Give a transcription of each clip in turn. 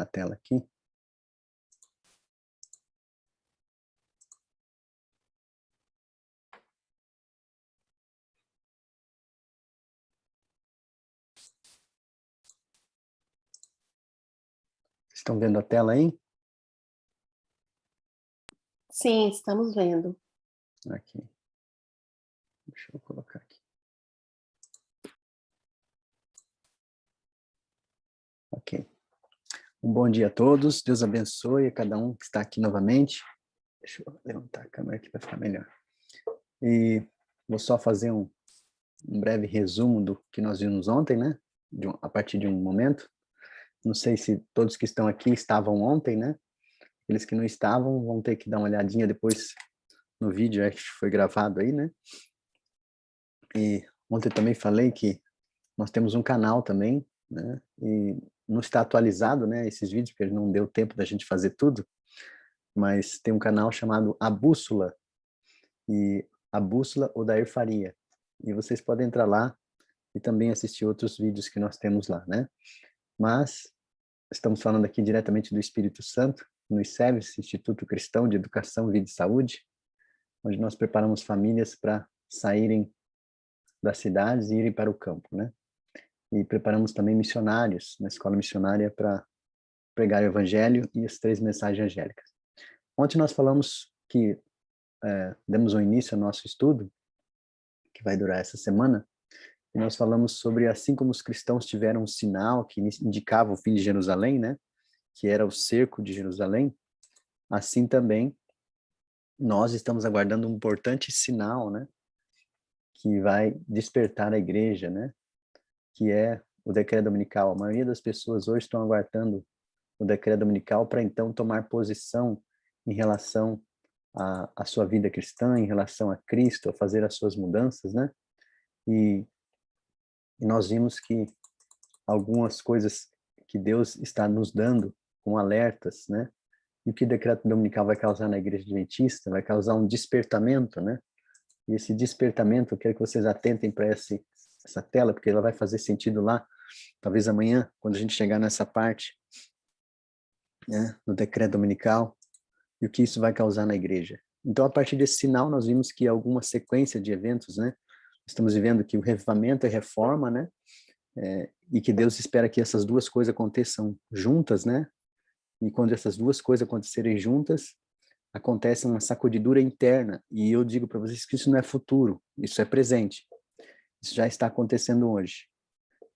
a tela aqui. Estão vendo a tela aí? Sim, estamos vendo. Aqui. Deixa eu colocar aqui. Ok. Um bom dia a todos. Deus abençoe a cada um que está aqui novamente. Deixa eu levantar a câmera aqui para ficar melhor. E vou só fazer um breve resumo do que nós vimos ontem, né? A partir de um momento. Não sei se todos que estão aqui estavam ontem, né? Aqueles que não estavam vão ter que dar uma olhadinha depois no vídeo que foi gravado aí, né? E ontem também falei que nós temos um canal também, né? E não está atualizado, né? Esses vídeos, porque não deu tempo da gente fazer tudo. Mas tem um canal chamado A Bússola. E A Bússola Odair Faria. E vocês podem entrar lá e também assistir outros vídeos que nós temos lá, né? Mas estamos falando aqui diretamente do Espírito Santo, no ICEVES, Instituto Cristão de Educação, Vida e Saúde, onde nós preparamos famílias para saírem das cidades e irem para o campo, né? E preparamos também missionários na escola missionária para pregar o evangelho e as 3 mensagens angélicas. Ontem nós falamos que demos um início ao nosso estudo, que vai durar essa semana, e nós falamos sobre assim como os cristãos tiveram um sinal que indicava o fim de Jerusalém, né? Que era o cerco de Jerusalém, assim também nós estamos aguardando um importante sinal, né? Que vai despertar a igreja, né? Que é o decreto dominical. A maioria das pessoas hoje estão aguardando o decreto dominical para então tomar posição em relação à sua vida cristã, em relação a Cristo, a fazer as suas mudanças, né? E nós vimos que algumas coisas que Deus está nos dando com alertas, né? E o que o decreto dominical vai causar na igreja adventista? Vai causar um despertamento, né? E esse despertamento, eu quero que vocês atentem para essa tela, porque ela vai fazer sentido lá, talvez amanhã, quando a gente chegar nessa parte, né, no decreto dominical, e o que isso vai causar na igreja. Então, a partir desse sinal, nós vimos que alguma sequência de eventos, né? Estamos vivendo que o revivamento é reforma, né? E que Deus espera que essas duas coisas aconteçam juntas, né? E quando essas duas coisas acontecerem juntas, acontece uma sacudidura interna. E eu digo para vocês que isso não é futuro, isso é presente. Isso já está acontecendo hoje.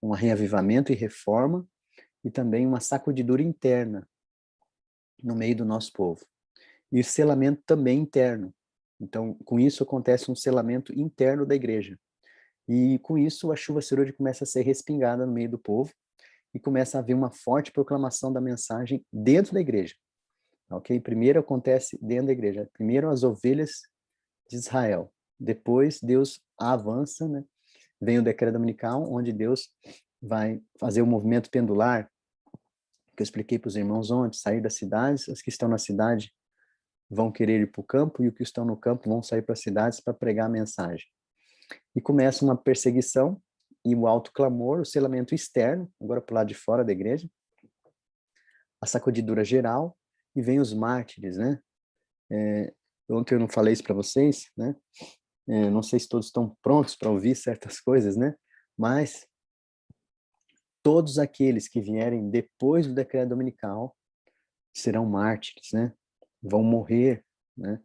Um reavivamento e reforma, e também uma sacudidura interna no meio do nosso povo. E o selamento também interno. Então, com isso acontece um selamento interno da igreja. E com isso a chuva cirúrgica começa a ser respingada no meio do povo e começa a haver uma forte proclamação da mensagem dentro da igreja. Ok? Primeiro acontece dentro da igreja. Primeiro as ovelhas de Israel. Depois Deus avança, né? Vem o decreto dominical, onde Deus vai fazer o movimento pendular, que eu expliquei para os irmãos ontem, sair das cidades, os que estão na cidade vão querer ir para o campo, e os que estão no campo vão sair para as cidades para pregar a mensagem. E começa uma perseguição, e o alto clamor, o selamento externo, agora para o lado de fora da igreja, a sacudidura geral, e vem os mártires, né? Ontem eu não falei isso para vocês, né? Não sei se todos estão prontos para ouvir certas coisas, né? Mas todos aqueles que vierem depois do decreto dominical serão mártires, né? Vão morrer, né?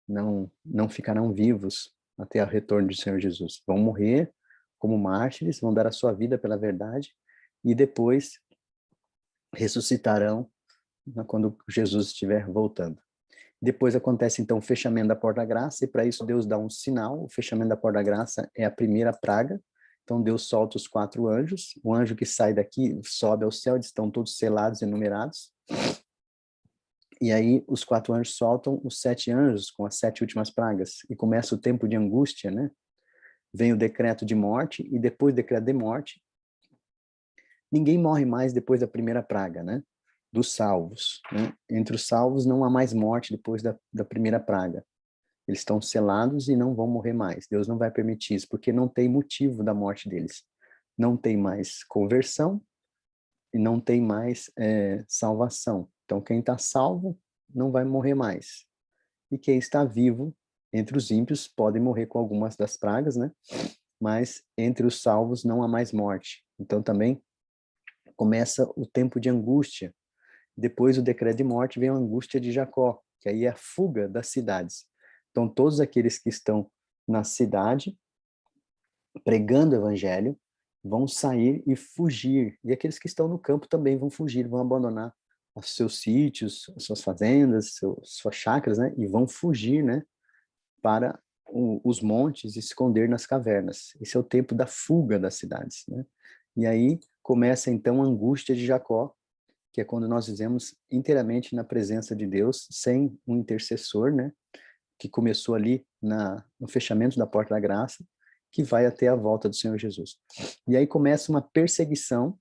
Não ficarão vivos até o retorno do Senhor Jesus. Vão morrer como mártires, vão dar a sua vida pela verdade e depois ressuscitarão, né, quando Jesus estiver voltando. Depois acontece, então, o fechamento da porta da graça, e para isso Deus dá um sinal. O fechamento da porta da graça é a primeira praga. Então Deus solta os 4 anjos. O anjo que sai daqui sobe ao céu, eles estão todos selados e numerados. E aí os 4 anjos soltam os 7 anjos com as 7 últimas pragas. E começa o tempo de angústia, né? Vem o decreto de morte, e depois do decreto de morte, ninguém morre mais depois da primeira praga, né? Dos salvos, né? Entre os salvos não há mais morte depois da primeira praga. Eles estão selados e não vão morrer mais. Deus não vai permitir isso, porque não tem motivo da morte deles. Não tem mais conversão, e não tem mais salvação. Então, quem está salvo não vai morrer mais. E quem está vivo, entre os ímpios, pode morrer com algumas das pragas, né? Mas entre os salvos não há mais morte. Então, também começa o tempo de angústia. Depois do decreto de morte vem a angústia de Jacó, que aí é a fuga das cidades. Então, todos aqueles que estão na cidade, pregando o evangelho, vão sair e fugir. E aqueles que estão no campo também vão fugir, vão abandonar os seus sítios, as suas fazendas, suas chácaras, né? E vão fugir, né? Para os montes e se esconder nas cavernas. Esse é o tempo da fuga das cidades, né? E aí começa então a angústia de Jacó, que é quando nós vivemos inteiramente na presença de Deus, sem um intercessor, né? Que começou ali no fechamento da porta da graça, que vai até a volta do Senhor Jesus. E aí começa uma perseguição.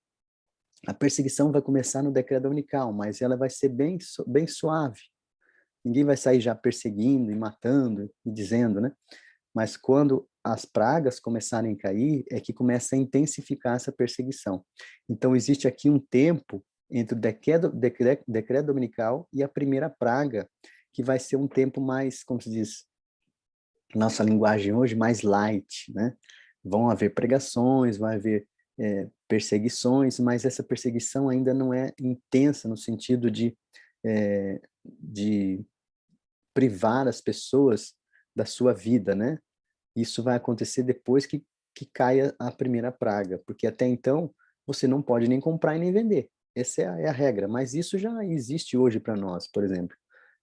A perseguição vai começar no decreto dominical, mas ela vai ser bem suave. Ninguém vai sair já perseguindo e matando e dizendo, né? Mas quando as pragas começarem a cair, é que começa a intensificar essa perseguição. Então, existe aqui um tempo entre o decreto dominical e a primeira praga, que vai ser um tempo mais, como se diz, nossa linguagem hoje, mais light, né? Vão haver pregações, vai haver perseguições, mas essa perseguição ainda não é intensa no sentido de privar as pessoas da sua vida, né? Isso vai acontecer depois que caia a primeira praga, porque até então você não pode nem comprar e nem vender. Essa é a regra, mas isso já existe hoje para nós, por exemplo.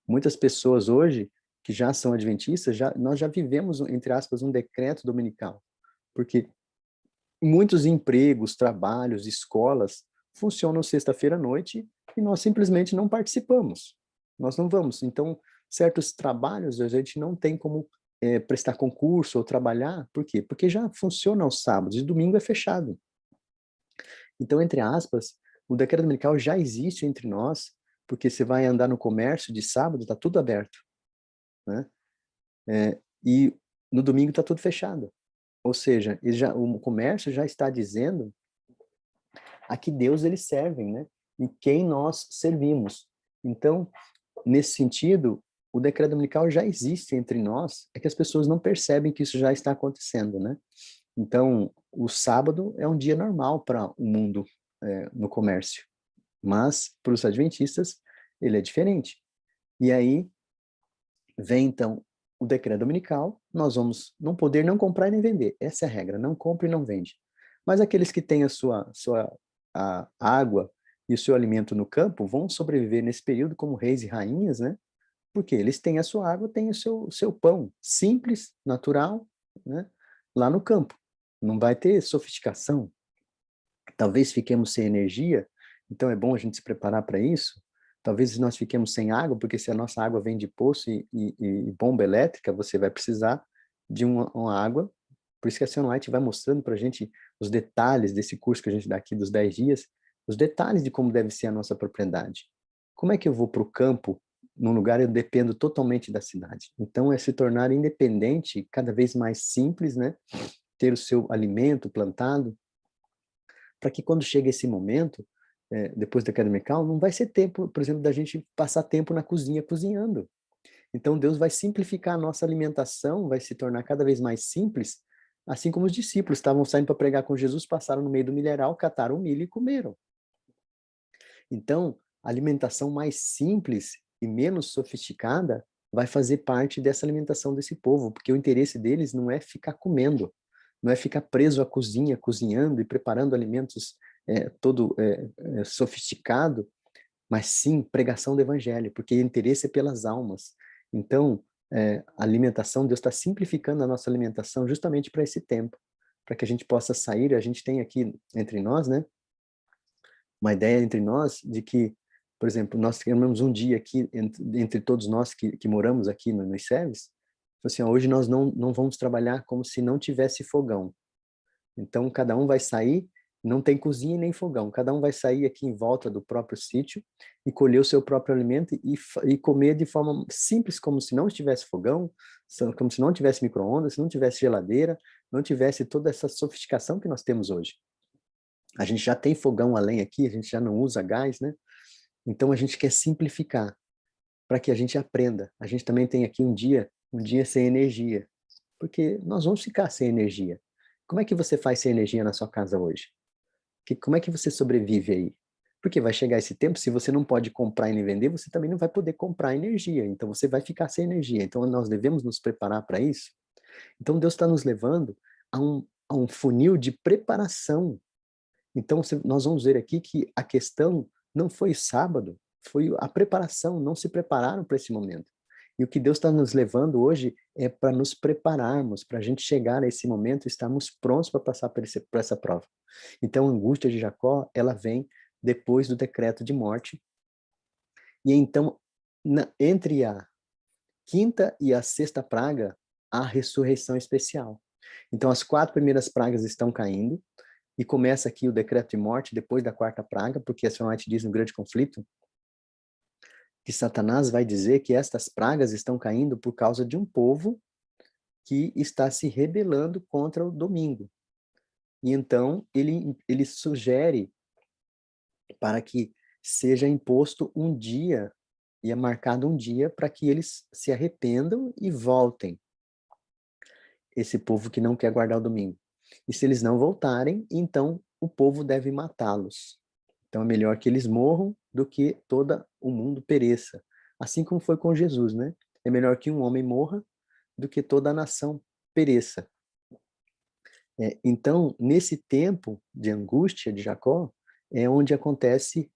Muitas pessoas hoje que já são adventistas, nós já vivemos, entre aspas, um decreto dominical, porque muitos empregos, trabalhos, escolas funcionam sexta-feira à noite e nós simplesmente não participamos. Nós não vamos. Então, certos trabalhos a gente não tem como prestar concurso ou trabalhar. Por quê? Porque já funciona aos sábados e domingo é fechado. Então, entre aspas, o decreto dominical já existe entre nós, porque você vai andar no comércio de sábado, está tudo aberto, né? E no domingo está tudo fechado. Ou seja, o comércio já está dizendo a que Deus eles servem, né? E quem nós servimos. Então, nesse sentido, o decreto dominical já existe entre nós, é que as pessoas não percebem que isso já está acontecendo, né? Então, o sábado é um dia normal para o mundo no comércio, mas para os adventistas ele é diferente. E aí vem então o decreto dominical, nós vamos não poder não comprar e nem vender. Essa é a regra, não compra e não vende. Mas aqueles que têm a água e o seu alimento no campo vão sobreviver nesse período como reis e rainhas, né? Porque eles têm a sua água, têm o seu pão, simples, natural, né? Lá no campo. Não vai ter sofisticação. Talvez fiquemos sem energia, então é bom a gente se preparar para isso. Talvez nós fiquemos sem água, porque se a nossa água vem de poço e bomba elétrica, você vai precisar de uma água. Por isso que a Sion White vai mostrando para a gente os detalhes desse curso que a gente dá aqui dos 10 dias, os detalhes de como deve ser a nossa propriedade. Como é que eu vou para o campo, num lugar eu dependo totalmente da cidade? Então é se tornar independente, cada vez mais simples, né? Ter o seu alimento plantado, para que quando chega esse momento, depois da queda mecânica, não vai ser tempo, por exemplo, da gente passar tempo na cozinha cozinhando. Então Deus vai simplificar a nossa alimentação, vai se tornar cada vez mais simples, assim como os discípulos estavam saindo para pregar com Jesus, passaram no meio do milharal, cataram o milho e comeram. Então, a alimentação mais simples e menos sofisticada vai fazer parte dessa alimentação desse povo, porque o interesse deles não é ficar comendo, não é ficar preso à cozinha, cozinhando e preparando alimentos todo sofisticado, mas sim pregação do evangelho, porque o interesse é pelas almas. Então, a alimentação, Deus está simplificando a nossa alimentação justamente para esse tempo, para que a gente possa sair. A gente tem aqui entre nós, né, uma ideia entre nós de que, por exemplo, nós temos um dia aqui entre todos nós que moramos aqui nos SEVES, assim, ó, hoje nós não vamos trabalhar como se não tivesse fogão. Então, cada um vai sair, não tem cozinha nem fogão, cada um vai sair aqui em volta do próprio sítio e colher o seu próprio alimento e comer de forma simples, como se não tivesse fogão, como se não tivesse micro-ondas, se não tivesse geladeira, não tivesse toda essa sofisticação que nós temos hoje. A gente já tem fogão a lenha aqui, a gente já não usa gás, né? Então a gente quer simplificar para que a gente aprenda. A gente também tem aqui um dia sem energia, porque nós vamos ficar sem energia. Como é que você faz sem energia na sua casa hoje? Como é que você sobrevive aí? Porque vai chegar esse tempo, se você não pode comprar e nem vender, você também não vai poder comprar energia. Então você vai ficar sem energia. Então nós devemos nos preparar para isso. Então Deus está nos levando a um funil de preparação. Então nós vamos ver aqui que a questão não foi sábado, foi a preparação, não se prepararam para esse momento. E o que Deus está nos levando hoje é para nos prepararmos, para a gente chegar a esse momento e estarmos prontos para passar por essa prova. Então, a angústia de Jacó, ela vem depois do decreto de morte. E então, entre a quinta e a sexta praga, há ressurreição especial. Então, as 4 primeiras pragas estão caindo, e começa aqui o decreto de morte depois da quarta praga, porque a Senhora White diz no grande conflito, que Satanás vai dizer que estas pragas estão caindo por causa de um povo que está se rebelando contra o domingo. E então ele sugere para que seja imposto um dia, e é marcado um dia para que eles se arrependam e voltem. Esse povo que não quer guardar o domingo. E se eles não voltarem, então o povo deve matá-los. Então é melhor que eles morram do que todo o mundo pereça. Assim como foi com Jesus, né? É melhor que um homem morra do que toda a nação pereça. Então, nesse tempo de angústia de Jacó, é onde acontece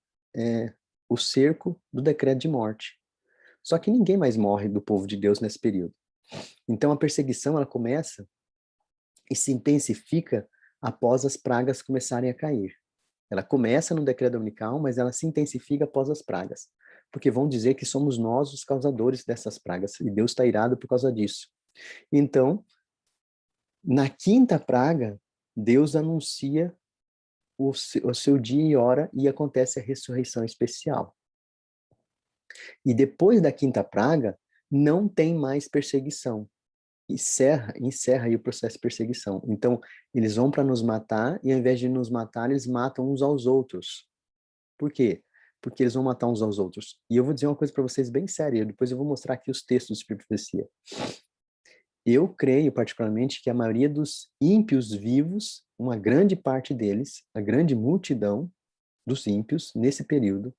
o cerco do decreto de morte. Só que ninguém mais morre do povo de Deus nesse período. Então, a perseguição ela começa e se intensifica após as pragas começarem a cair. Ela começa no decreto dominical, mas ela se intensifica após as pragas. Porque vão dizer que somos nós os causadores dessas pragas, e Deus está irado por causa disso. Então, na quinta praga, Deus anuncia o seu dia e hora e acontece a ressurreição especial. E depois da quinta praga, não tem mais perseguição. Encerra aí o processo de perseguição. Então, eles vão para nos matar e ao invés de nos matar, eles matam uns aos outros. Por quê? Porque eles vão matar uns aos outros. E eu vou dizer uma coisa para vocês bem séria, depois eu vou mostrar aqui os textos de profecia. Eu creio, particularmente, que a maioria dos ímpios vivos, uma grande parte deles, a grande multidão dos ímpios, nesse período,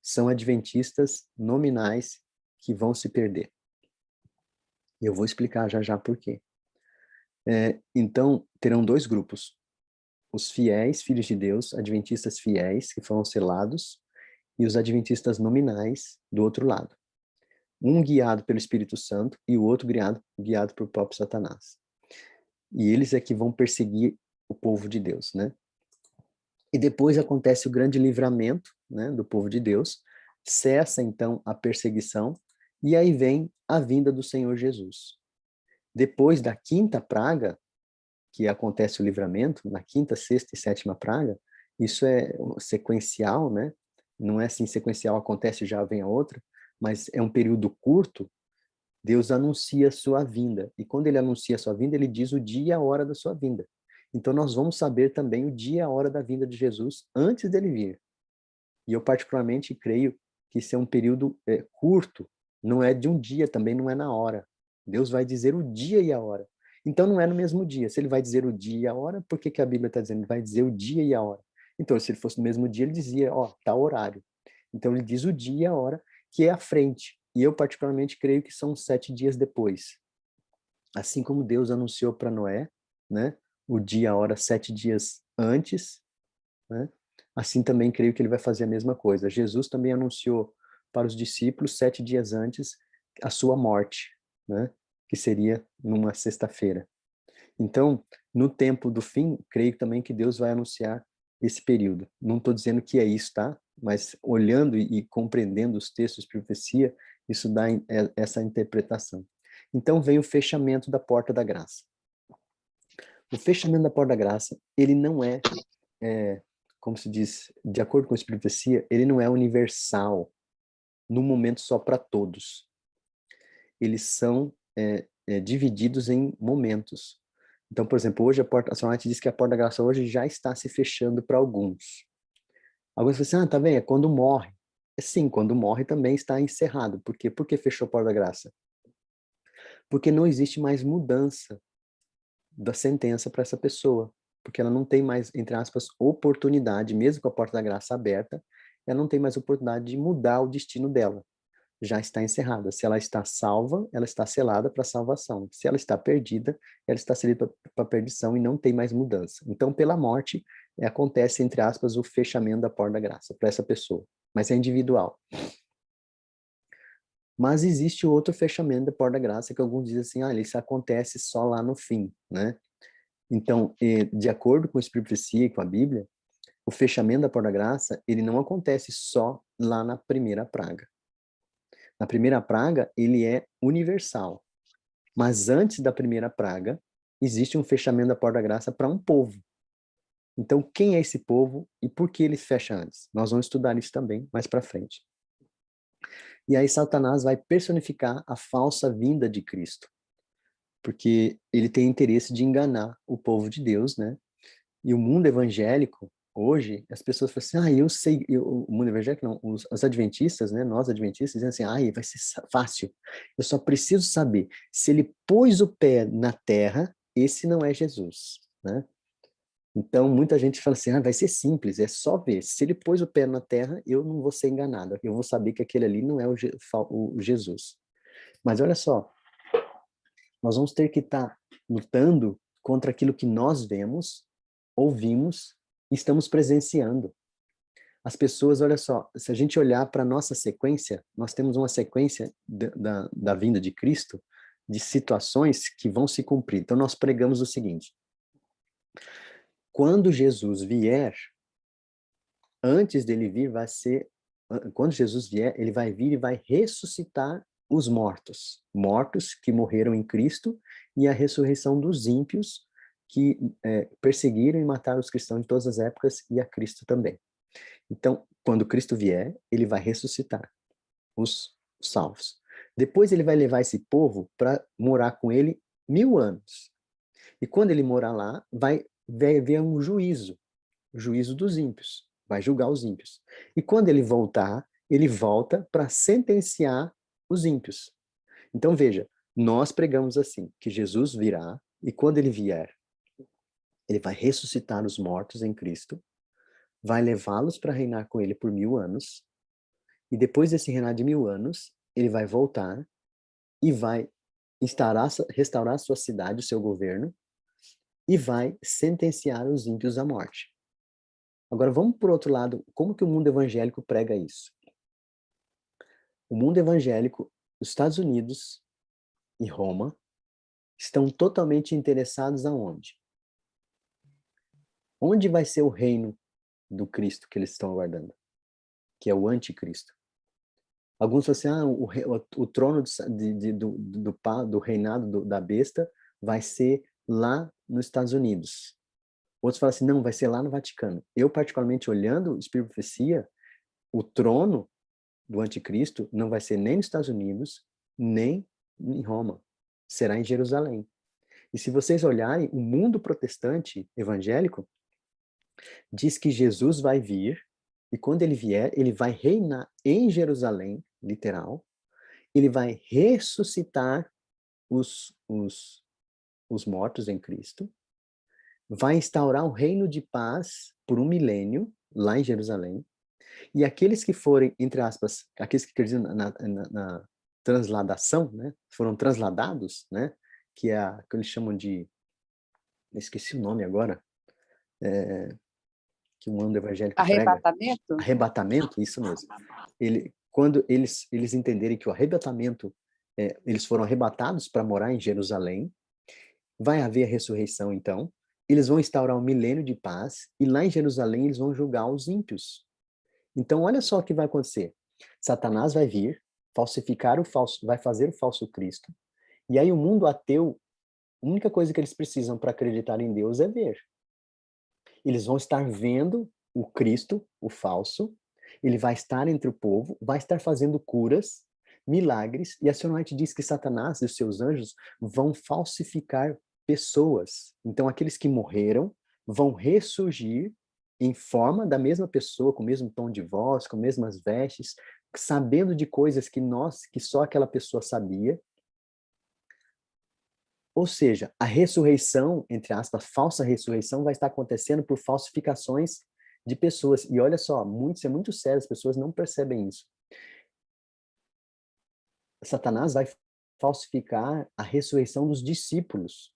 são adventistas nominais que vão se perder. E eu vou explicar já já por quê. Então, terão 2 grupos. Os fiéis, filhos de Deus, adventistas fiéis, que foram selados, e os adventistas nominais, do outro lado. Um guiado pelo Espírito Santo e o outro guiado pelo próprio Satanás. E eles é que vão perseguir o povo de Deus, né? E depois acontece o grande livramento, né, do povo de Deus, cessa então a perseguição, e aí vem a vinda do Senhor Jesus. Depois da quinta praga, que acontece o livramento, na quinta, sexta e sétima praga, isso é sequencial, né? Não é assim sequencial, acontece já vem a outra, mas é um período curto. Deus anuncia a sua vinda. E quando ele anuncia a sua vinda, ele diz o dia e a hora da sua vinda. Então nós vamos saber também o dia e a hora da vinda de Jesus antes dele vir. E eu particularmente creio que isso é um período curto, não é de um dia, também não é na hora. Deus vai dizer o dia e a hora. Então não é no mesmo dia. Se ele vai dizer o dia e a hora, por que a Bíblia está dizendo? Ele vai dizer o dia e a hora. Então, se ele fosse no mesmo dia, ele dizia, ó, tal horário. Então ele diz o dia e a hora, que é à frente. E eu particularmente creio que são 7 dias depois. Assim como Deus anunciou para Noé, né, o dia e a hora 7 dias antes, né, assim também creio que ele vai fazer a mesma coisa. Jesus também anunciou para os discípulos 7 dias antes a sua morte, né, que seria numa sexta-feira. Então, no tempo do fim, creio também que Deus vai anunciar esse período. Não estou dizendo que é isso, tá? Mas olhando e compreendendo os textos de profecia, isso dá essa interpretação. Então vem o fechamento da porta da graça. O fechamento da porta da graça, ele não como se diz, de acordo com a profecia, ele não é universal, num momento só para todos. Eles são divididos em momentos. Então, por exemplo, hoje a Sra. White diz que a porta da graça hoje já está se fechando para alguns. Alguns falam assim, tá bem, é quando morre. Sim, quando morre também está encerrado. Por quê? Por que fechou a porta da graça? Porque não existe mais mudança da sentença para essa pessoa. Porque ela não tem mais, entre aspas, oportunidade, mesmo com a porta da graça aberta, ela não tem mais oportunidade de mudar o destino dela. Já está encerrada. Se ela está salva, ela está selada para a salvação. Se ela está perdida, ela está selada para a perdição e não tem mais mudança. Então, pela morte, acontece, entre aspas, o fechamento da porta da graça para essa pessoa. Mas é individual. Mas existe outro fechamento da porta da graça que alguns dizem assim, isso acontece só lá no fim, né? Então, de acordo com a Profecia e com a Bíblia, o fechamento da porta da graça, ele não acontece só lá na primeira praga. Na primeira praga, ele é universal. Mas antes da primeira praga, existe um fechamento da porta da graça para um povo. Então, quem é esse povo e por que ele fecha antes? Nós vamos estudar isso também mais para frente. E aí Satanás vai personificar a falsa vinda de Cristo, porque ele tem interesse de enganar o povo de Deus, né? E o mundo evangélico, hoje, as pessoas falam assim, eu sei, o mundo evangélico não, os adventistas, né? Nós adventistas, dizem assim, vai ser fácil, eu só preciso saber, se ele pôs o pé na terra, esse não é Jesus, né? Então, muita gente fala assim, vai ser simples, é só ver. Se ele pôs o pé na terra, eu não vou ser enganado. Eu vou saber que aquele ali não é o Jesus. Mas olha só, nós vamos ter que estar lutando contra aquilo que nós vemos, ouvimos e estamos presenciando. As pessoas, olha só, se a gente olhar para a nossa sequência, nós temos uma sequência da vinda de Cristo, de situações que vão se cumprir. Então, nós pregamos o seguinte, quando Jesus vier, antes dele vir, quando Jesus vier, ele vai vir e vai ressuscitar os mortos, mortos que morreram em Cristo, e a ressurreição dos ímpios que perseguiram e mataram os cristãos de todas as épocas e a Cristo também. Então, quando Cristo vier, ele vai ressuscitar os salvos. Depois ele vai levar esse povo para morar com ele 1000 anos. E quando ele morar lá, vai haver um juízo, o juízo dos ímpios, vai julgar os ímpios. E quando ele voltar, ele volta para sentenciar os ímpios. Então veja, nós pregamos assim, que Jesus virá, e quando ele vier, ele vai ressuscitar os mortos em Cristo, vai levá-los para reinar com ele por 1000 anos, e depois desse reinar de 1000 anos, ele vai voltar e vai restaurar a sua cidade, o seu governo, e vai sentenciar os ímpios à morte. Agora vamos por outro lado, como que o mundo evangélico prega isso? O mundo evangélico, os Estados Unidos e Roma, estão totalmente interessados aonde? Onde vai ser o reino do Cristo que eles estão aguardando? Que é o anticristo. Alguns falam assim, o trono do reinado da besta vai ser lá nos Estados Unidos. Outros falam assim, não, vai ser lá no Vaticano. Eu, particularmente, olhando o Espírito de Profecia, o trono do anticristo não vai ser nem nos Estados Unidos, nem em Roma. Será em Jerusalém. E se vocês olharem, o mundo protestante evangélico diz que Jesus vai vir, e quando ele vier, ele vai reinar em Jerusalém, literal, ele vai ressuscitar os mortos em Cristo, vai instaurar um reino de paz por 1 milênio, lá em Jerusalém, e aqueles que forem, entre aspas, aqueles que acreditam na transladação, né, foram transladados, né, que é que eles chamam de, esqueci o nome agora, que o mundo evangélico prega. Arrebatamento? Arrebatamento, isso mesmo. Quando eles entenderem que o arrebatamento, eles foram arrebatados para morar em Jerusalém, vai haver a ressurreição, então, eles vão instaurar um milênio de paz, e lá em Jerusalém eles vão julgar os ímpios. Então, olha só o que vai acontecer. Satanás vai vir, vai fazer o falso Cristo, e aí o mundo ateu, a única coisa que eles precisam para acreditar em Deus é ver. Eles vão estar vendo o Cristo, o falso, ele vai estar entre o povo, vai estar fazendo curas, milagres, e a Sra. White diz que Satanás e os seus anjos vão falsificar pessoas. Então, aqueles que morreram vão ressurgir em forma da mesma pessoa, com o mesmo tom de voz, com as mesmas vestes, sabendo de coisas que só aquela pessoa sabia. Ou seja, a ressurreição, entre aspas, falsa ressurreição, vai estar acontecendo por falsificações de pessoas. E olha só, isso é muito sério, as pessoas não percebem isso. Satanás vai falsificar a ressurreição dos discípulos.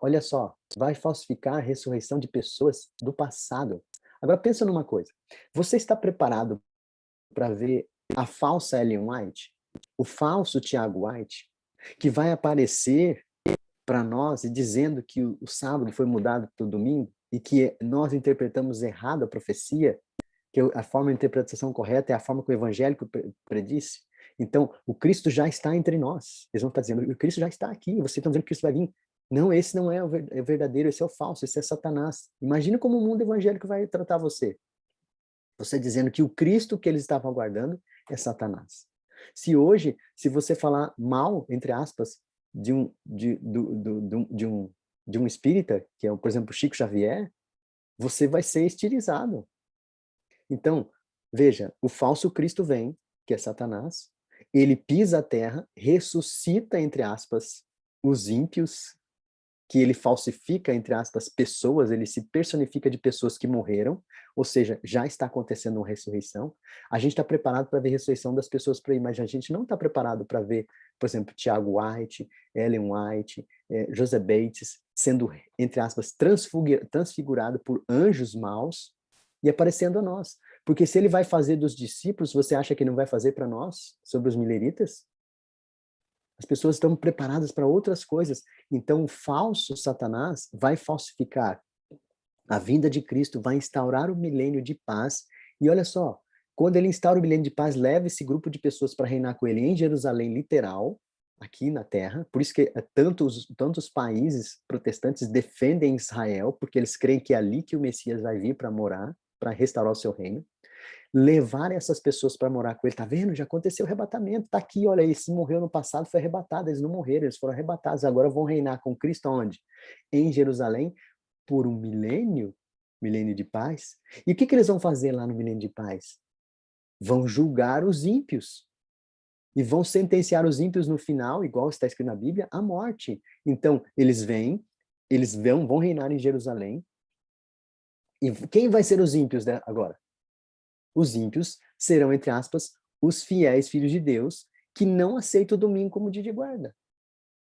Olha só, vai falsificar a ressurreição de pessoas do passado. Agora pensa numa coisa. Você está preparado para ver a falsa Ellen White, o falso Tiago White, que vai aparecer para nós e dizendo que o sábado foi mudado para o domingo e que nós interpretamos errado a profecia, que a forma de interpretação correta é a forma que o evangélico predisse? Então, o Cristo já está entre nós. Eles vão estar dizendo, o Cristo já está aqui, vocês estão dizendo que Cristo vai vir. Não, esse não é o verdadeiro, esse é o falso, esse é Satanás. Imagina como o mundo evangélico vai tratar você. Você dizendo que o Cristo que eles estavam aguardando é Satanás. Se hoje, se você falar mal, entre aspas, de um espírita, que é, por exemplo, Chico Xavier, você vai ser estilizado. Então, veja, o falso Cristo vem, que é Satanás, ele pisa a terra, ressuscita, entre aspas, os ímpios, que ele falsifica, entre aspas, pessoas, ele se personifica de pessoas que morreram, ou seja, já está acontecendo uma ressurreição. A gente está preparado para ver a ressurreição das pessoas por aí, mas a gente não está preparado para ver, por exemplo, Tiago White, Ellen White, José Bates, sendo, entre aspas, transfigurado por anjos maus e aparecendo a nós. Porque se ele vai fazer dos discípulos, você acha que não vai fazer para nós, sobre os mileritas? As pessoas estão preparadas para outras coisas. Então, o falso Satanás vai falsificar a vinda de Cristo, vai instaurar o milênio de paz. E olha só, quando ele instaura o milênio de paz, leva esse grupo de pessoas para reinar com ele em Jerusalém, literal, aqui na terra. Por isso que tantos países protestantes defendem Israel, porque eles creem que é ali que o Messias vai vir para morar, para restaurar o seu reino. Levar essas pessoas para morar com ele, tá vendo? Já aconteceu o arrebatamento, tá aqui, olha aí, se morreu no passado foi arrebatado, eles não morreram, eles foram arrebatados, agora vão reinar com Cristo onde? Em Jerusalém, por um milênio de paz. E o que eles vão fazer lá no milênio de paz? Vão julgar os ímpios. E vão sentenciar os ímpios no final, igual está escrito na Bíblia, à morte. Então, eles vão reinar em Jerusalém. E quem vai ser os ímpios agora? Os ímpios serão, entre aspas, os fiéis filhos de Deus que não aceitam o domingo como dia de guarda.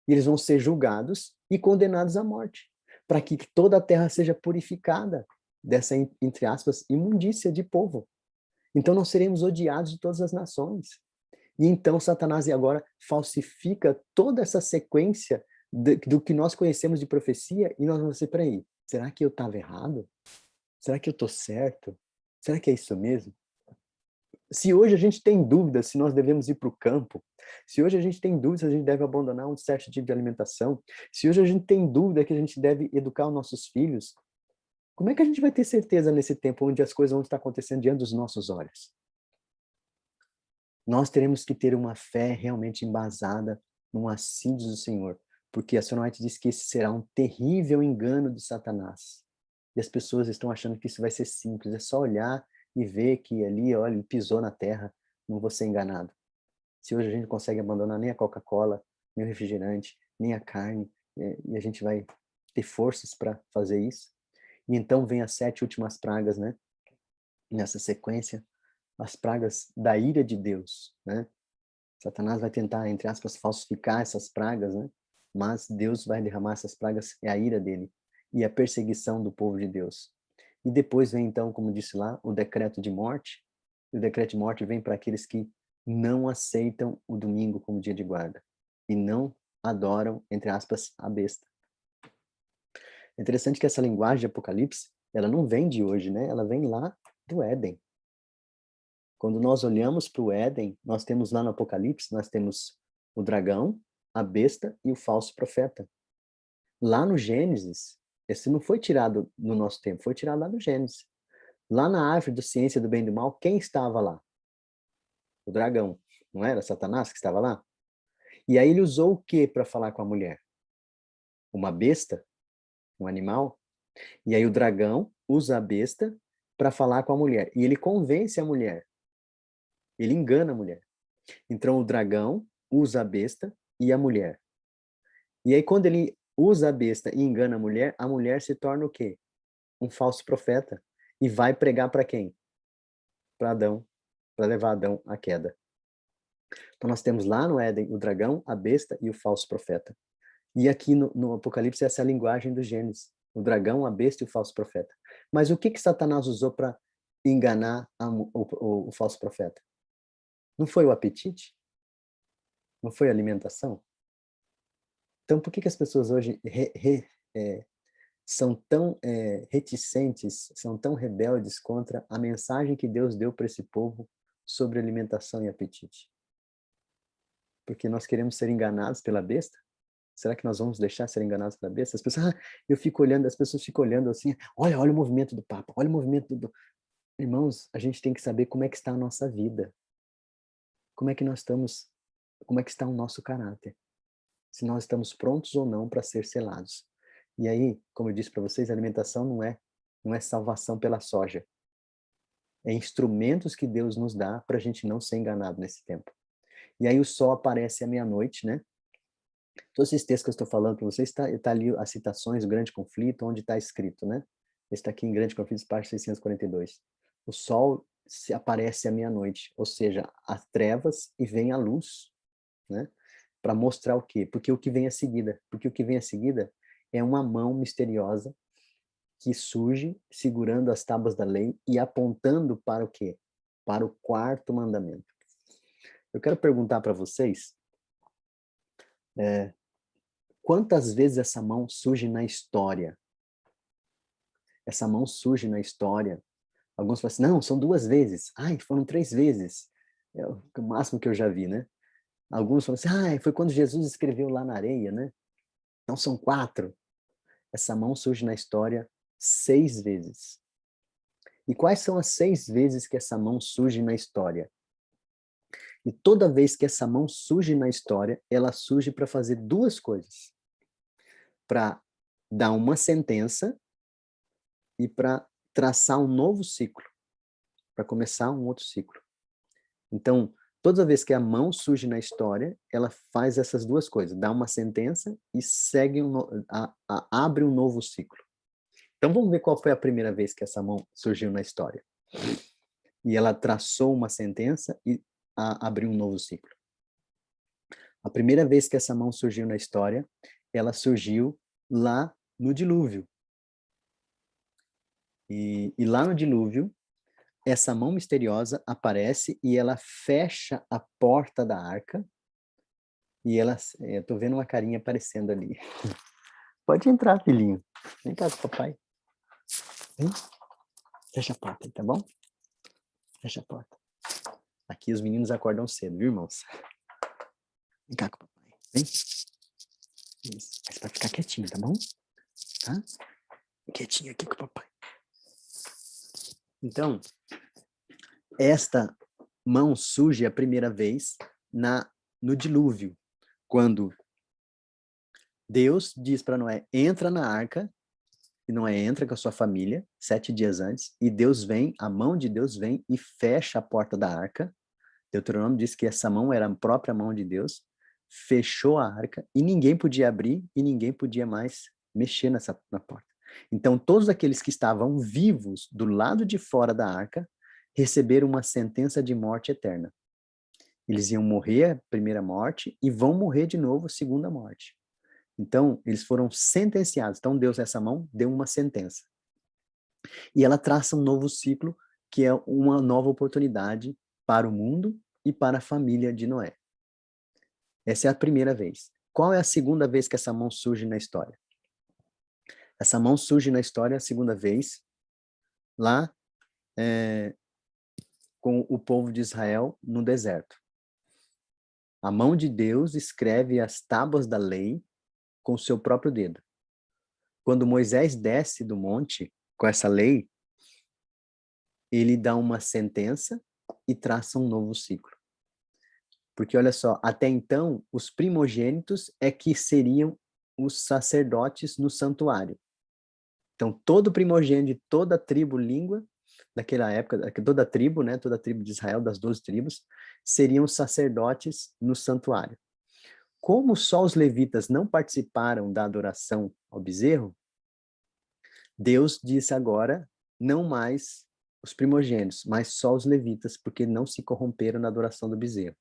E eles vão ser julgados e condenados à morte, para que toda a terra seja purificada dessa, entre aspas, imundícia de povo. Então nós seremos odiados de todas as nações. E então Satanás agora falsifica toda essa sequência do que nós conhecemos de profecia e nós vamos dizer, peraí, será que eu estava errado? Será que eu estou certo? Será que é isso mesmo? Se hoje a gente tem dúvida se nós devemos ir para o campo, se hoje a gente tem dúvida se a gente deve abandonar um certo tipo de alimentação, se hoje a gente tem dúvida que a gente deve educar os nossos filhos, como é que a gente vai ter certeza nesse tempo onde as coisas vão estar acontecendo diante dos nossos olhos? Nós teremos que ter uma fé realmente embasada no assíduo do Senhor, porque a Sra. White diz que esse será um terrível engano de Satanás. E as pessoas estão achando que isso vai ser simples, é só olhar e ver que ali, olha, ele pisou na terra, não vou ser enganado. Se hoje a gente consegue abandonar nem a Coca-Cola, nem o refrigerante, nem a carne, e a gente vai ter forças para fazer isso. E então vem as 7 últimas pragas, né? Nessa sequência, as pragas da ira de Deus, né? Satanás vai tentar, entre aspas, falsificar essas pragas, né? Mas Deus vai derramar essas pragas, é a ira dele, e a perseguição do povo de Deus. E depois vem, então, como disse lá, o decreto de morte. E o decreto de morte vem para aqueles que não aceitam o domingo como dia de guarda e não adoram, entre aspas, a besta. É interessante que essa linguagem de Apocalipse, ela não vem de hoje, né? Ela vem lá do Éden. Quando nós olhamos para o Éden, nós temos lá no Apocalipse, nós temos o dragão, a besta e o falso profeta. Lá no Gênesis, esse não foi tirado no nosso tempo, foi tirado lá no Gênesis. Lá na árvore da ciência do bem e do mal, quem estava lá? O dragão. Não era Satanás que estava lá? E aí ele usou o que para falar com a mulher? uma besta, um animal, e aí o dragão usa a besta para falar com a mulher. E ele convence a mulher. Ele engana a mulher. Então o dragão usa a besta e a mulher. E aí quando ele usa a besta e engana a mulher se torna o quê? Um falso profeta. E vai pregar para quem? Para Adão, para levar Adão à queda. Então nós temos lá no Éden o dragão, a besta e o falso profeta. E aqui no Apocalipse essa é a linguagem do Gênesis. O dragão, a besta e o falso profeta. Mas o que Satanás usou para enganar o falso profeta? Não foi o apetite? Não foi a alimentação? Então por que as pessoas hoje são tão reticentes, são tão rebeldes contra a mensagem que Deus deu para esse povo sobre alimentação e apetite? Porque nós queremos ser enganados pela besta? Será que nós vamos deixar ser enganados pela besta? As pessoas, eu fico olhando, as pessoas ficam olhando assim, olha o movimento do Papa, olha o movimento do... Irmãos, a gente tem que saber como é que está a nossa vida. Como é que nós estamos, como é que está o nosso caráter. Se nós estamos prontos ou não para ser selados. E aí, como eu disse para vocês, a alimentação não é salvação pela soja. É instrumentos que Deus nos dá para a gente não ser enganado nesse tempo. E aí o sol aparece à meia-noite, né? Todos esses textos que eu estou falando para vocês, tá ali as citações, o grande conflito, onde está escrito, né? Está aqui em Grande Conflito, página 642. O sol se aparece à meia-noite, ou seja, as trevas e vem a luz, né? Para mostrar o quê? Porque o que vem a seguida? Porque o que vem a seguida é uma mão misteriosa que surge segurando as tábuas da lei e apontando para o quê? Para o quarto mandamento. Eu quero perguntar para vocês, quantas vezes essa mão surge na história? Essa mão surge na história. Alguns falam assim, não, são 2 vezes. Ai, foram 3 vezes. É o máximo que eu já vi, né? Alguns falam assim, ai, foi quando Jesus escreveu lá na areia, né? Então são 4. Essa mão surge na história 6 vezes. E quais são as 6 vezes que essa mão surge na história? E toda vez que essa mão surge na história, ela surge para fazer 2 coisas. Para dar uma sentença e para traçar um novo ciclo, para começar um outro ciclo. Então, toda vez que a mão surge na história, ela faz essas 2 coisas, dá uma sentença e segue abre um novo ciclo. Então vamos ver qual foi a primeira vez que essa mão surgiu na história. E ela traçou uma sentença e abriu um novo ciclo. A primeira vez que essa mão surgiu na história, ela surgiu lá no dilúvio. E lá no dilúvio, essa mão misteriosa aparece e ela fecha a porta da arca. E ela, eu tô vendo uma carinha aparecendo ali. Pode entrar, filhinho. Vem cá com o papai. Vem. Fecha a porta aí, tá bom? Fecha a porta. Aqui os meninos acordam cedo, viu, irmãos? Vem cá com o papai. Vem. Isso. Mas vai ficar quietinho, tá bom? Tá? Quietinho aqui com o papai. Então, esta mão surge a primeira vez no dilúvio, quando Deus diz para Noé, entra na arca, e Noé entra com a sua família, 7 dias antes, e Deus vem, a mão de Deus vem e fecha a porta da arca. Deuteronômio diz que essa mão era a própria mão de Deus, fechou a arca, e ninguém podia abrir, e ninguém podia mais mexer na porta. Então, todos aqueles que estavam vivos do lado de fora da arca, receberam uma sentença de morte eterna. Eles iam morrer a primeira morte, e vão morrer de novo a segunda morte. Então, eles foram sentenciados. Então, Deus, nessa mão, deu uma sentença. E ela traça um novo ciclo, que é uma nova oportunidade para o mundo e para a família de Noé. Essa é a primeira vez. Qual é a segunda vez que essa mão surge na história? Essa mão surge na história a segunda vez, lá com o povo de Israel no deserto. A mão de Deus escreve as tábuas da lei com o seu próprio dedo. Quando Moisés desce do monte com essa lei, ele dá uma sentença e traça um novo ciclo. Porque olha só, até então, os primogênitos é que seriam os sacerdotes no santuário. Então, todo primogênito de toda a tribo, língua, daquela época, toda a tribo, né, toda a tribo de Israel, das 12 tribos, seriam sacerdotes no santuário. Como só os levitas não participaram da adoração ao bezerro, Deus disse agora, não mais os primogênitos, mas só os levitas, porque não se corromperam na adoração do bezerro.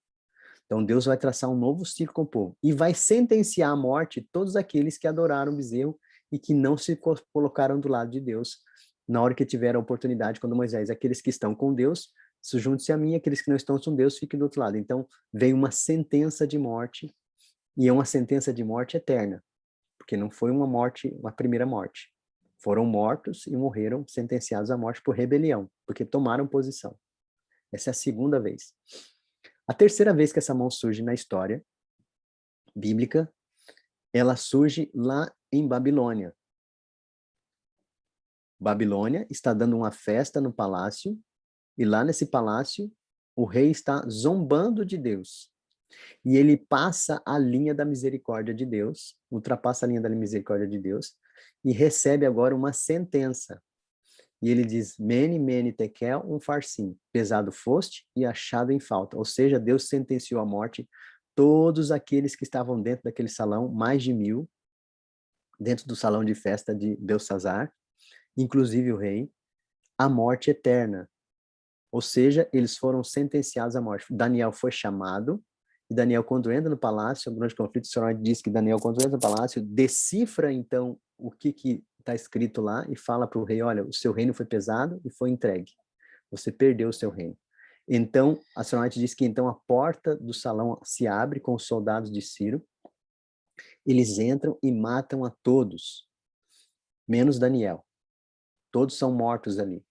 Então Deus vai traçar um novo ciclo com o povo e vai sentenciar à morte todos aqueles que adoraram o bezerro e que não se colocaram do lado de Deus na hora que tiveram a oportunidade, quando Moisés, aqueles que estão com Deus, se junte-se a mim, aqueles que não estão com Deus, fiquem do outro lado. Então vem uma sentença de morte, e é uma sentença de morte eterna, porque não foi uma morte, uma primeira morte. Foram mortos e morreram sentenciados à morte por rebelião, porque tomaram posição. Essa é a segunda vez. A terceira vez que essa mão surge na história bíblica, ela surge lá em Babilônia. Babilônia está dando uma festa no palácio, e lá nesse palácio, o rei está zombando de Deus. E ele passa a linha da misericórdia de Deus, ultrapassa a linha da misericórdia de Deus, e recebe agora uma sentença. E ele diz, mene, mene, tekel, um farsim, pesado foste e achado em falta. Ou seja, Deus sentenciou à morte todos aqueles que estavam dentro daquele salão, mais de 1000, dentro do salão de festa de Belsazar, inclusive o rei, à morte eterna. Ou seja, eles foram sentenciados à morte. Daniel foi chamado, e Daniel, quando entra no palácio, o grande conflito, o Senhor diz que Daniel, quando entra no palácio, decifra, então, o que está escrito lá e fala para o rei, olha, o seu reino foi pesado e foi entregue. Você perdeu o seu reino. Então, a Senhor diz que, então, a porta do salão se abre com os soldados de Ciro, eles entram e matam a todos, menos Daniel. Todos são mortos ali.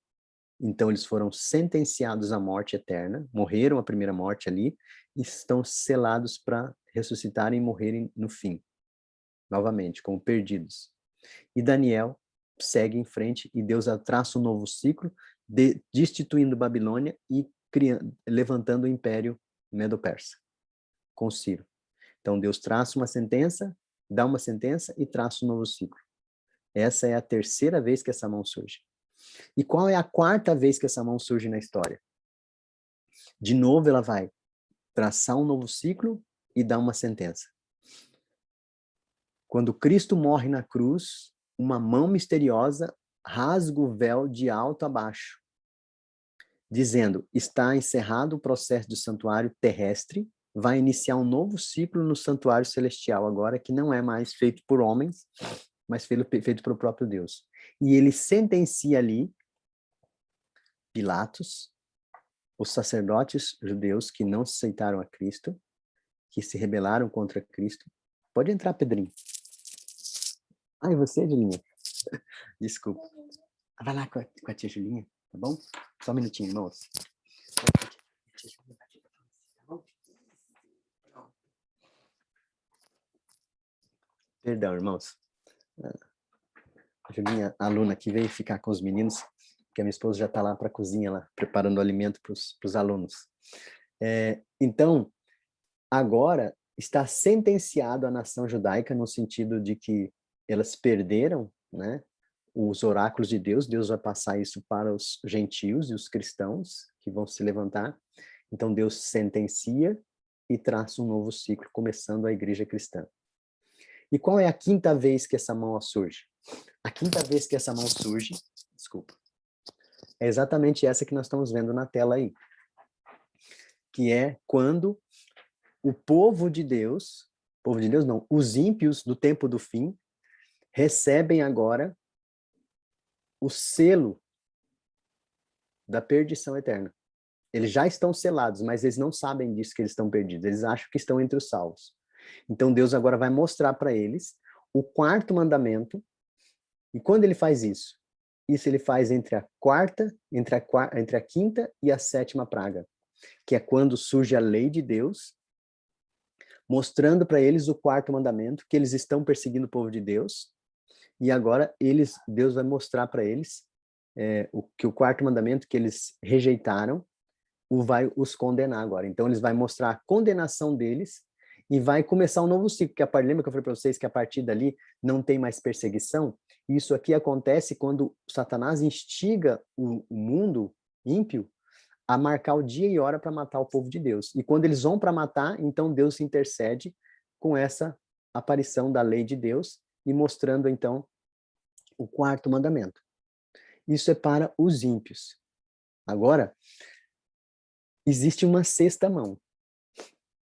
Então, eles foram sentenciados à morte eterna, morreram a primeira morte ali, e estão selados para ressuscitarem e morrerem no fim, novamente, como perdidos. E Daniel segue em frente, e Deus traça um novo ciclo, destituindo Babilônia e levantando o Império Medo-Persa, com Ciro. Então, Deus traça uma sentença, dá uma sentença e traça um novo ciclo. Essa é a terceira vez que essa mão surge. E qual é a quarta vez que essa mão surge na história? De novo, ela vai traçar um novo ciclo e dar uma sentença. Quando Cristo morre na cruz, uma mão misteriosa rasga o véu de alto a baixo, dizendo, está encerrado o processo do santuário terrestre, vai iniciar um novo ciclo no santuário celestial agora, que não é mais feito por homens, mas feito pelo próprio Deus. E ele sentencia ali Pilatos, os sacerdotes judeus que não aceitaram a Cristo, que se rebelaram contra Cristo. Pode entrar, Pedrinho. Ai, você, Julinha? Desculpa. Vai lá com a tia Julinha, tá bom? Só um minutinho, irmãos. Perdão, irmãos. A Julinha, a aluna que veio ficar com os meninos, que a minha esposa já está lá para a cozinha, lá, preparando o alimento para os alunos. Então, agora está sentenciado a nação judaica no sentido de que elas perderam, né, os oráculos de Deus. Deus vai passar isso para os gentios e os cristãos que vão se levantar. Então Deus sentencia e traça um novo ciclo, começando a igreja cristã. E qual é a quinta vez que essa mão surge? A quinta vez que essa mão surge, desculpa, é exatamente essa que nós estamos vendo na tela aí, que é quando o povo de Deus não, os ímpios do tempo do fim, recebem agora o selo da perdição eterna. Eles já estão selados, mas eles não sabem disso, que eles estão perdidos. Eles acham que estão entre os salvos. Então Deus agora vai mostrar para eles o quarto mandamento. E quando ele faz isso? Isso ele faz entre a quinta e a sétima praga, que é quando surge a lei de Deus, mostrando para eles o quarto mandamento, que eles estão perseguindo o povo de Deus, e agora Deus vai mostrar para eles que o quarto mandamento que eles rejeitaram vai os condenar agora. Então eles vai mostrar a condenação deles e vai começar um novo ciclo, lembra que eu falei para vocês que a partir dali não tem mais perseguição? Isso aqui acontece quando Satanás instiga o mundo ímpio a marcar o dia e hora para matar o povo de Deus. E quando eles vão para matar, então Deus intercede com essa aparição da lei de Deus e mostrando então o quarto mandamento. Isso é para os ímpios. Agora, existe uma sexta mão.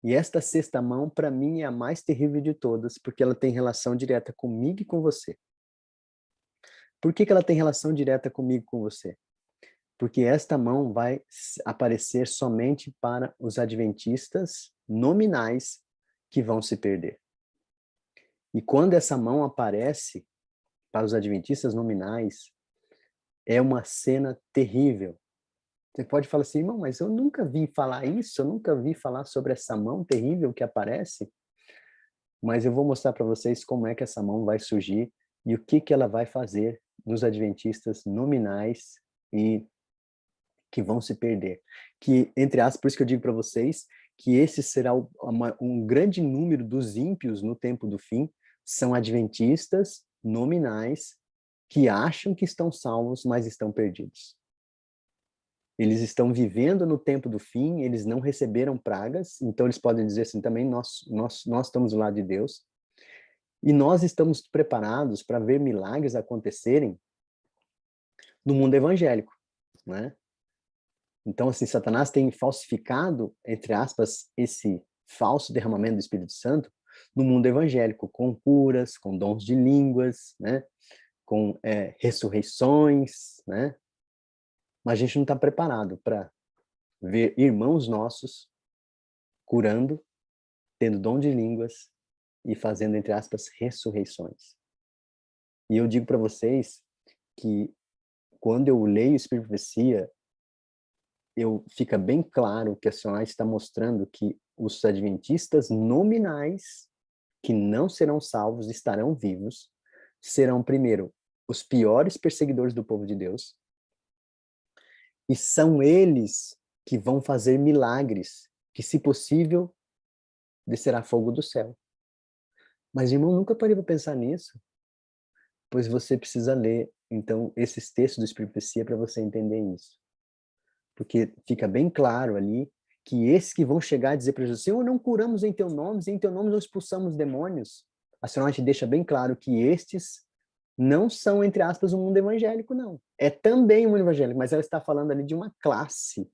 E esta sexta mão, para mim, é a mais terrível de todas, porque ela tem relação direta comigo e com você. Por que ela tem relação direta comigo e com você? Porque esta mão vai aparecer somente para os adventistas nominais que vão se perder. E quando essa mão aparece para os adventistas nominais, é uma cena terrível. Você pode falar assim, irmão, mas eu nunca vi falar isso, eu nunca vi falar sobre essa mão terrível que aparece. Mas eu vou mostrar para vocês como é que essa mão vai surgir e o que ela vai fazer nos adventistas nominais e que vão se perder. Que, entre aspas, por isso que eu digo para vocês que esse será um grande número dos ímpios no tempo do fim, são adventistas nominais que acham que estão salvos, mas estão perdidos. Eles estão vivendo no tempo do fim, eles não receberam pragas, então eles podem dizer assim, também nós estamos do lado de Deus, e nós estamos preparados para ver milagres acontecerem no mundo evangélico, né? Então, assim, Satanás tem falsificado, entre aspas, esse falso derramamento do Espírito Santo no mundo evangélico, com curas, com dons de línguas, né? Com ressurreições, né? Mas a gente não está preparado para ver irmãos nossos curando, tendo dom de línguas e fazendo, entre aspas, ressurreições. E eu digo para vocês que quando eu leio Espírito e Profecia, fica bem claro que a senhora está mostrando que os adventistas nominais que não serão salvos, estarão vivos, serão, primeiro, os piores perseguidores do povo de Deus, e são eles que vão fazer milagres, que, se possível, descerá fogo do céu. Mas, irmão, nunca parei para pensar nisso, pois você precisa ler, então, esses textos do Espírito e Profecia para você entender isso. Porque fica bem claro ali que esses que vão chegar a dizer para Jesus, Senhor, não curamos em teu nome, em teu nome não expulsamos demônios. A senhora te deixa bem claro que estes não são, entre aspas, o mundo evangélico, não. É também o mundo evangélico, mas ela está falando ali de uma classe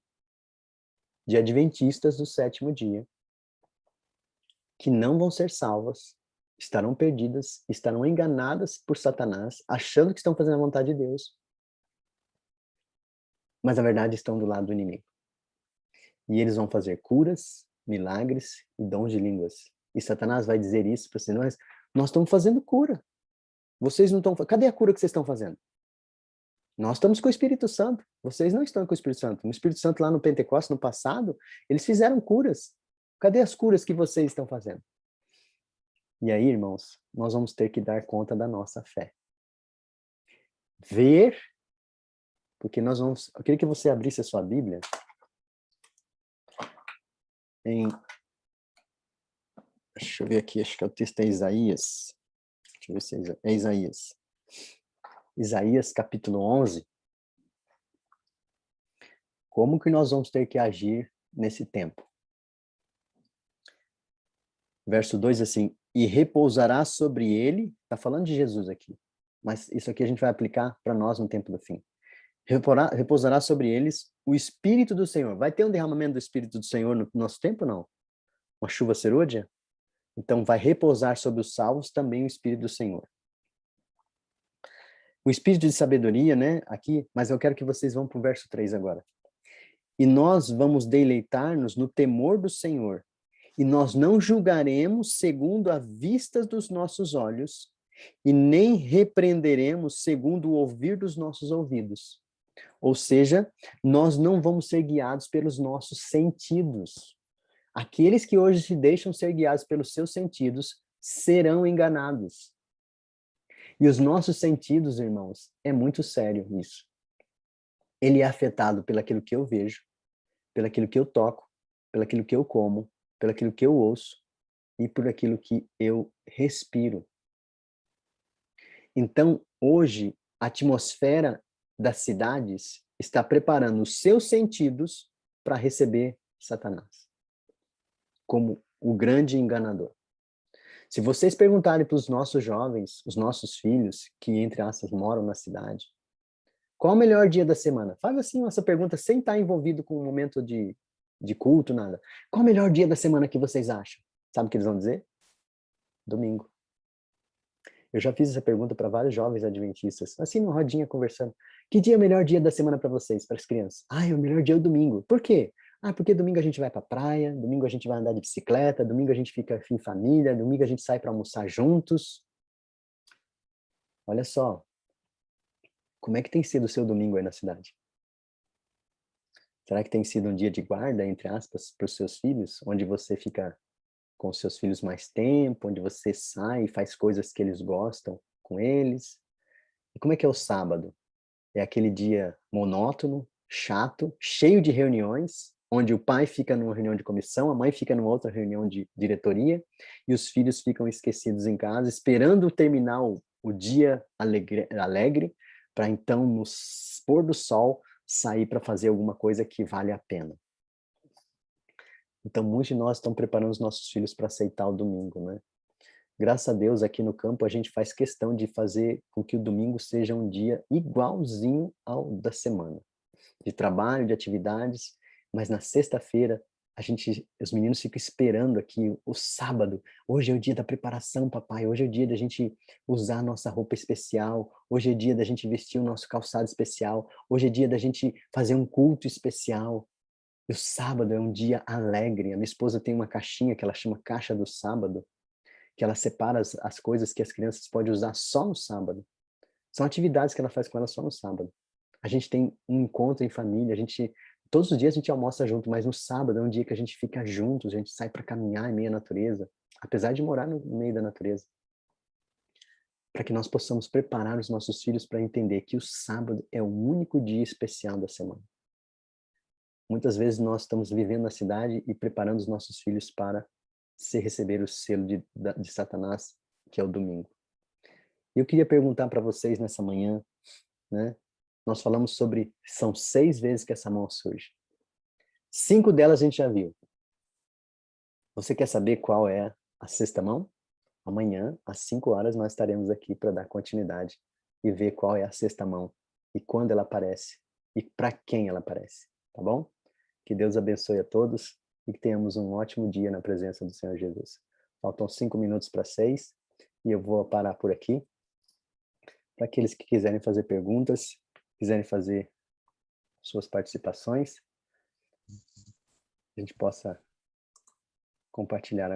de adventistas do sétimo dia que não vão ser salvas, estarão perdidas, estarão enganadas por Satanás, achando que estão fazendo a vontade de Deus, mas na verdade estão do lado do inimigo. E eles vão fazer curas, milagres e dons de línguas. E Satanás vai dizer isso para você, nós estamos fazendo cura. Vocês não estão... Cadê a cura que vocês estão fazendo? Nós estamos com o Espírito Santo. Vocês não estão com o Espírito Santo. No Espírito Santo, lá no Pentecostes, no passado, eles fizeram curas. Cadê as curas que vocês estão fazendo? E aí, irmãos, nós vamos ter que dar conta da nossa fé. Ver, porque nós vamos... Eu queria que você abrisse a sua Bíblia em... Deixa eu ver aqui, acho que o texto é Isaías. Deixa eu ver se é Isaías. Isaías, capítulo 11. Como que nós vamos ter que agir nesse tempo? Verso 2, assim, e repousará sobre ele, está falando de Jesus aqui, mas isso aqui a gente vai aplicar para nós no tempo do fim. Repousará sobre eles o Espírito do Senhor. Vai ter um derramamento do Espírito do Senhor no nosso tempo, não? Uma chuva serôdia? Então vai repousar sobre os salvos também o Espírito do Senhor. O Espírito de sabedoria, né, aqui, mas eu quero que vocês vão para o verso 3 agora. E nós vamos deleitar-nos no temor do Senhor, e nós não julgaremos segundo a vista dos nossos olhos, e nem repreenderemos segundo o ouvir dos nossos ouvidos. Ou seja, nós não vamos ser guiados pelos nossos sentidos. Aqueles que hoje se deixam ser guiados pelos seus sentidos serão enganados. E os nossos sentidos, irmãos, é muito sério isso. Ele é afetado pelaquilo que eu vejo, pelaquilo que eu toco, pelaquilo que eu como, pelaquilo que eu ouço e por aquilo que eu respiro. Então, hoje, a atmosfera das cidades está preparando os seus sentidos para receber Satanás, como o grande enganador. Se vocês perguntarem para os nossos jovens, os nossos filhos, que, entre aspas, moram na cidade, qual o melhor dia da semana? Faz assim essa pergunta sem estar envolvido com um momento de culto, nada. Qual o melhor dia da semana que vocês acham? Sabe o que eles vão dizer? Domingo. Eu já fiz essa pergunta para vários jovens adventistas, assim, numa rodinha conversando. Que dia é o melhor dia da semana para vocês, para as crianças? Ah, o melhor dia é o domingo. Por quê? Ah, porque domingo a gente vai para a praia, domingo a gente vai andar de bicicleta, domingo a gente fica em família, domingo a gente sai para almoçar juntos. Olha só, como é que tem sido o seu domingo aí na cidade? Será que tem sido um dia de guarda, entre aspas, para os seus filhos, onde você fica com os seus filhos mais tempo, onde você sai e faz coisas que eles gostam com eles? E como é que é o sábado? É aquele dia monótono, chato, cheio de reuniões, onde o pai fica numa reunião de comissão, a mãe fica numa outra reunião de diretoria, e os filhos ficam esquecidos em casa, esperando terminar o dia alegre para então, no pôr do sol, sair para fazer alguma coisa que vale a pena. Então, muitos de nós estão preparando os nossos filhos para aceitar o domingo, né? Graças a Deus, aqui no campo, a gente faz questão de fazer com que o domingo seja um dia igualzinho ao da semana, de trabalho, de atividades, mas na sexta-feira, os meninos ficam esperando aqui o sábado. Hoje é o dia da preparação, papai. Hoje é o dia da gente usar a nossa roupa especial. Hoje é o dia da gente vestir o nosso calçado especial. Hoje é dia da gente fazer um culto especial. E o sábado é um dia alegre. A minha esposa tem uma caixinha que ela chama Caixa do Sábado, que ela separa as coisas que as crianças podem usar só no sábado. São atividades que ela faz com elas só no sábado. A gente tem um encontro em família, todos os dias a gente almoça junto, mas no sábado é um dia que a gente fica juntos, a gente sai para caminhar em meio à natureza, apesar de morar no meio da natureza. Para que nós possamos preparar os nossos filhos para entender que o sábado é o único dia especial da semana. Muitas vezes nós estamos vivendo na cidade e preparando os nossos filhos para receber o selo de Satanás, que é o domingo. E eu queria perguntar para vocês nessa manhã, né? Nós falamos sobre, são 6 vezes que essa mão surge. 5 delas a gente já viu. Você quer saber qual é a sexta mão? Amanhã, às 5 horas, nós estaremos aqui para dar continuidade e ver qual é a sexta mão e quando ela aparece e para quem ela aparece, tá bom? Que Deus abençoe a todos e que tenhamos um ótimo dia na presença do Senhor Jesus. Faltam 5 minutos para 6 e eu vou parar por aqui. Para aqueles que quiserem fazer perguntas, quiserem fazer suas participações, a gente possa compartilhar